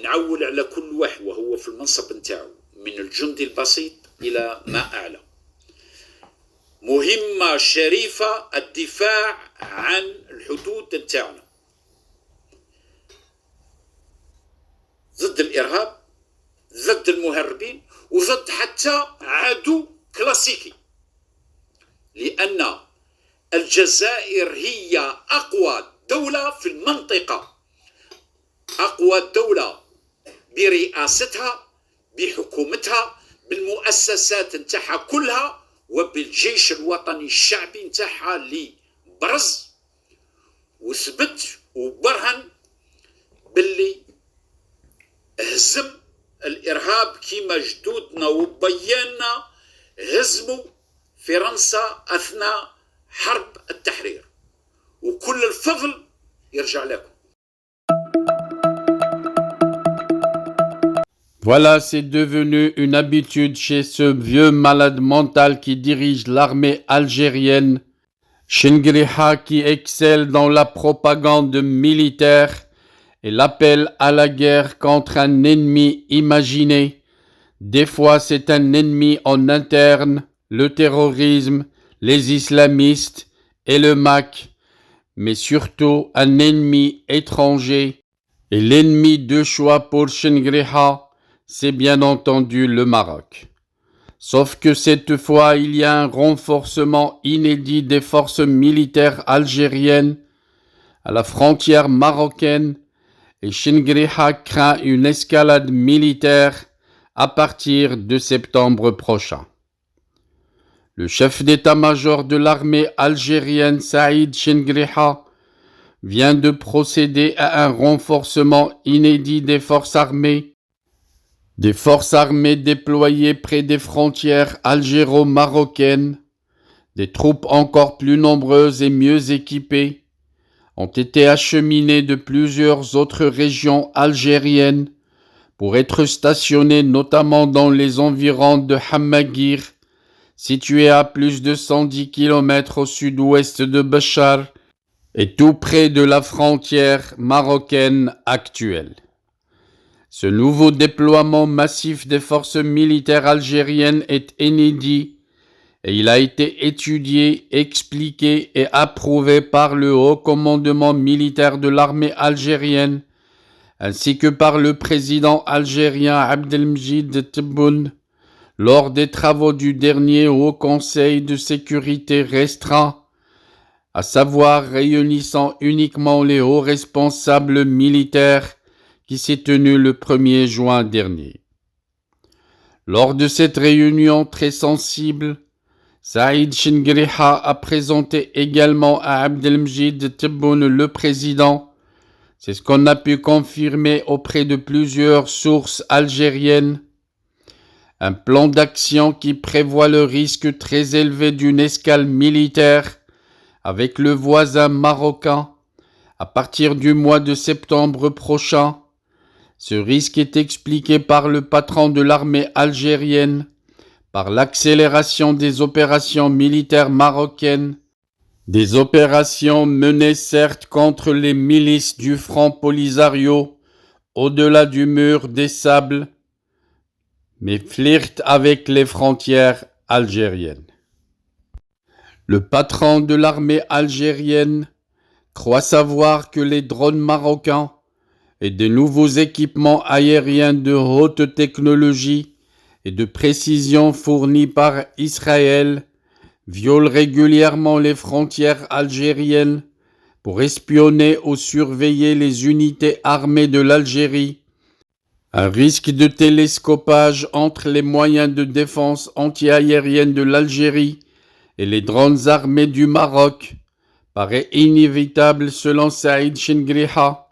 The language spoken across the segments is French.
نعول على كل واحد وهو في المنصب نتاعو من الجندي البسيط إلى ما أعلى. مهمة شريفة الدفاع عن الحدود نتاعنا ضد الإرهاب، ضد المهربين، وضد حتى عدو كلاسيكي، لأن الجزائر هي أقوى دولة في المنطقة، أقوى دولة برئاستها، بحكومتها، بالمؤسسات نتاعها كلها، وبالجيش الوطني الشعبي نتاعها اللي برز وثبت وبرهن باللي هزم الإرهاب كيما جدودنا وبياننا هزموا فرنسا أثناء حرب التحرير، وكل الفضل يرجع لكم. Voilà, c'est devenu une habitude chez ce vieux malade mental qui dirige l'armée algérienne, Chengriha, qui excelle dans la propagande militaire et l'appel à la guerre contre un ennemi imaginé. Des fois, c'est un ennemi en interne, le terrorisme, les islamistes et le MAC, mais surtout un ennemi étranger. Et l'ennemi de choix pour Chengriha, c'est bien entendu le Maroc. Sauf que cette fois, il y a un renforcement inédit des forces militaires algériennes à la frontière marocaine et Chengriha craint une escalade militaire à partir de septembre prochain. Le chef d'état-major de l'armée algérienne, Saïd Chengriha, vient de procéder à un renforcement inédit des forces armées déployées près des frontières algéro-marocaines. Des troupes encore plus nombreuses et mieux équipées ont été acheminées de plusieurs autres régions algériennes pour être stationnées notamment dans les environs de Hammaguir, situé à plus de 110 km au sud-ouest de Béchar et tout près de la frontière marocaine actuelle. Ce nouveau déploiement massif des forces militaires algériennes est inédit et il a été étudié, expliqué et approuvé par le haut commandement militaire de l'armée algérienne ainsi que par le président algérien Abdelmjid Tebboune lors des travaux du dernier Haut Conseil de sécurité restreint, à savoir réunissant uniquement les hauts responsables militaires qui s'est tenu le 1er juin dernier. Lors de cette réunion très sensible, Saïd Chengriha a présenté également à Abdelmjid Tebboune le président. C'est ce qu'on a pu confirmer auprès de plusieurs sources algériennes. Un plan d'action qui prévoit le risque très élevé d'une escale militaire avec le voisin marocain à partir du mois de septembre prochain. Ce risque est expliqué par le patron de l'armée algérienne, par l'accélération des opérations militaires marocaines, des opérations menées certes contre les milices du Front Polisario, au-delà du mur des sables, mais flirtent avec les frontières algériennes. Le patron de l'armée algérienne croit savoir que les drones marocains et de nouveaux équipements aériens de haute technologie et de précision fournis par Israël violent régulièrement les frontières algériennes pour espionner ou surveiller les unités armées de l'Algérie. Un risque de télescopage entre les moyens de défense antiaérienne de l'Algérie et les drones armés du Maroc paraît inévitable selon Saïd Chengriha,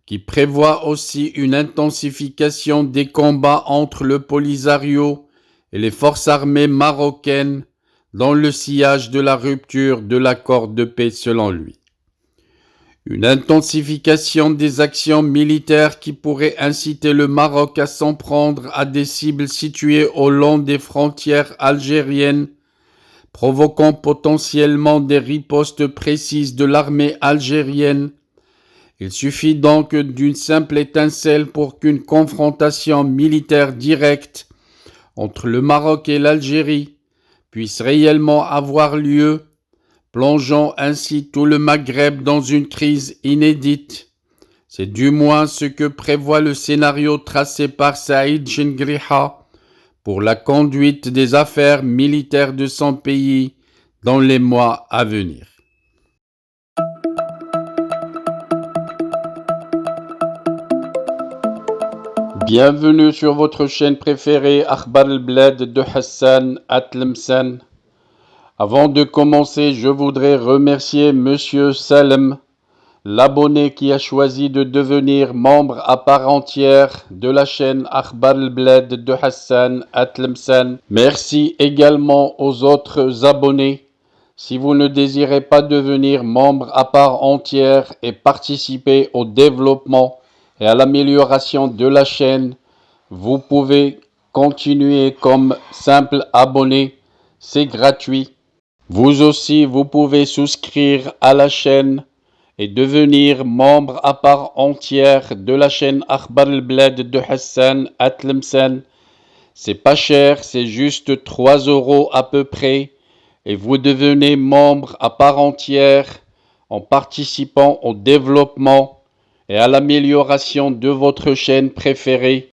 qui prévoit aussi une intensification des combats entre le Polisario et les forces armées marocaines dans le sillage de la rupture de l'accord de paix selon lui. Une intensification des actions militaires qui pourrait inciter le Maroc à s'en prendre à des cibles situées au long des frontières algériennes, provoquant potentiellement des ripostes précises de l'armée algérienne Il suffit donc d'une simple étincelle pour qu'une confrontation militaire directe entre le Maroc et l'Algérie puisse réellement avoir lieu, plongeant ainsi tout le Maghreb dans une crise inédite. C'est du moins ce que prévoit le scénario tracé par Saïd Chengriha pour la conduite des affaires militaires de son pays dans les mois à venir. Bienvenue sur votre chaîne préférée Akhbar al-Bled de Hassan Atlemsan. Avant de commencer, je voudrais remercier Monsieur Salem, l'abonné qui a choisi de devenir membre à part entière de la chaîne Akhbar al-Bled de Hassan Atlemsan. Merci également aux autres abonnés. Si vous ne désirez pas devenir membre à part entière et participer au développement et à l'amélioration de la chaîne, vous pouvez continuer comme simple abonné. C'est gratuit. Vous aussi, vous pouvez souscrire à la chaîne et devenir membre à part entière de la chaîne Akhbar al-Bled de Hassan Atlemsan. C'est pas cher, c'est juste 3 € à peu près. Et vous devenez membre à part entière en participant au développement et à l'amélioration de votre chaîne préférée.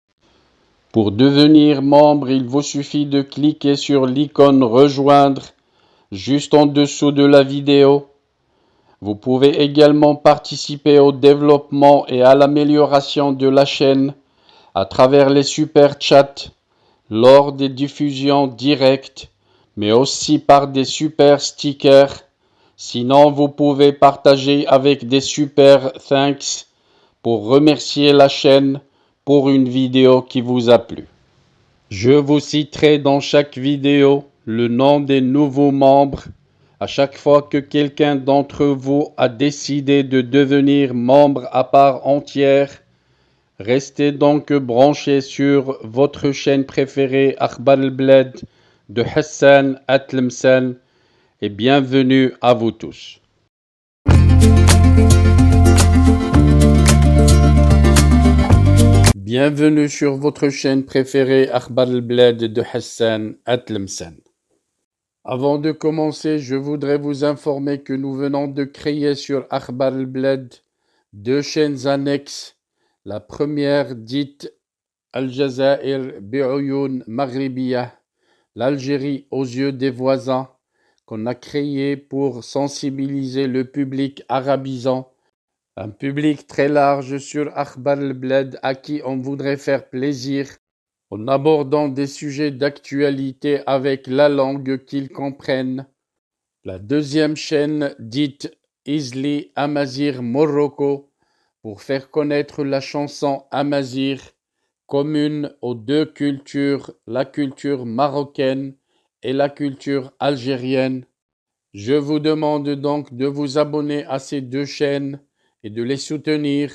Pour devenir membre, il vous suffit de cliquer sur l'icône rejoindre juste en dessous de la vidéo. Vous pouvez également participer au développement et à l'amélioration de la chaîne à travers les super chats lors des diffusions directes, mais aussi par des super stickers. Sinon, vous pouvez partager avec des super thanks pour remercier la chaîne pour une vidéo qui vous a plu. Je vous citerai dans chaque vidéo le nom des nouveaux membres à chaque fois que quelqu'un d'entre vous a décidé de devenir membre à part entière. Restez donc branchés sur votre chaîne préférée Akhbar al-Bled de Hassan Atlemsan et bienvenue à vous tous. Bienvenue sur votre chaîne préférée Akhbar al-Bled de Hassan Atlemsan. Avant de commencer, je voudrais vous informer que nous venons de créer sur Akhbar al-Bled 2 chaînes annexes. La première dite Al-Jazair bi'Oyoun Maghribiyah, l'Algérie aux yeux des voisins, qu'on a créée pour sensibiliser le public arabisant, un public très large sur Akhbar al-Bled à qui on voudrait faire plaisir en abordant des sujets d'actualité avec la langue qu'ils comprennent. La deuxième chaîne dite Isli Amazir Morocco pour faire connaître la chanson Amazir, commune aux deux cultures, la culture marocaine et la culture algérienne. Je vous demande donc de vous abonner à ces 2 chaînes et de les soutenir.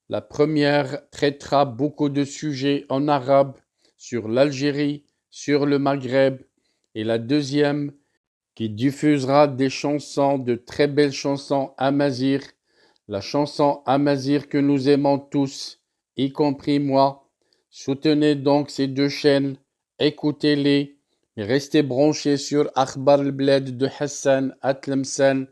La première traitera beaucoup de sujets en arabe sur l'Algérie, sur le Maghreb, et la deuxième qui diffusera des chansons, de très belles chansons amazigh, la chanson amazigh que nous aimons tous, y compris moi. Soutenez donc ces 2 chaînes, écoutez-les, et restez branchés sur Akhbar al-Bled de Hassan Atlemsan,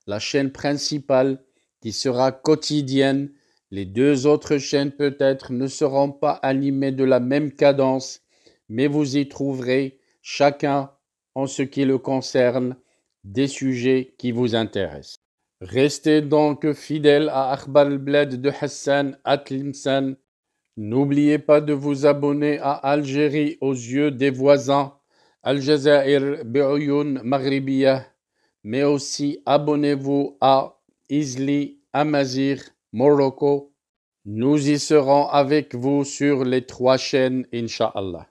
la chaîne principale qui sera quotidienne. Les 2 autres chaînes peut-être ne seront pas animées de la même cadence, mais vous y trouverez chacun, en ce qui le concerne, des sujets qui vous intéressent. Restez donc fidèles à Akhbar al-Bled de Hassan Atlemsan. N'oubliez pas de vous abonner à Algérie aux yeux des voisins, Al-Jazair bi'Oyoun Maghribiyah, mais aussi abonnez-vous à Isli Amazir Morocco. Nous y serons avec vous sur les 3 chaînes, Inch'Allah.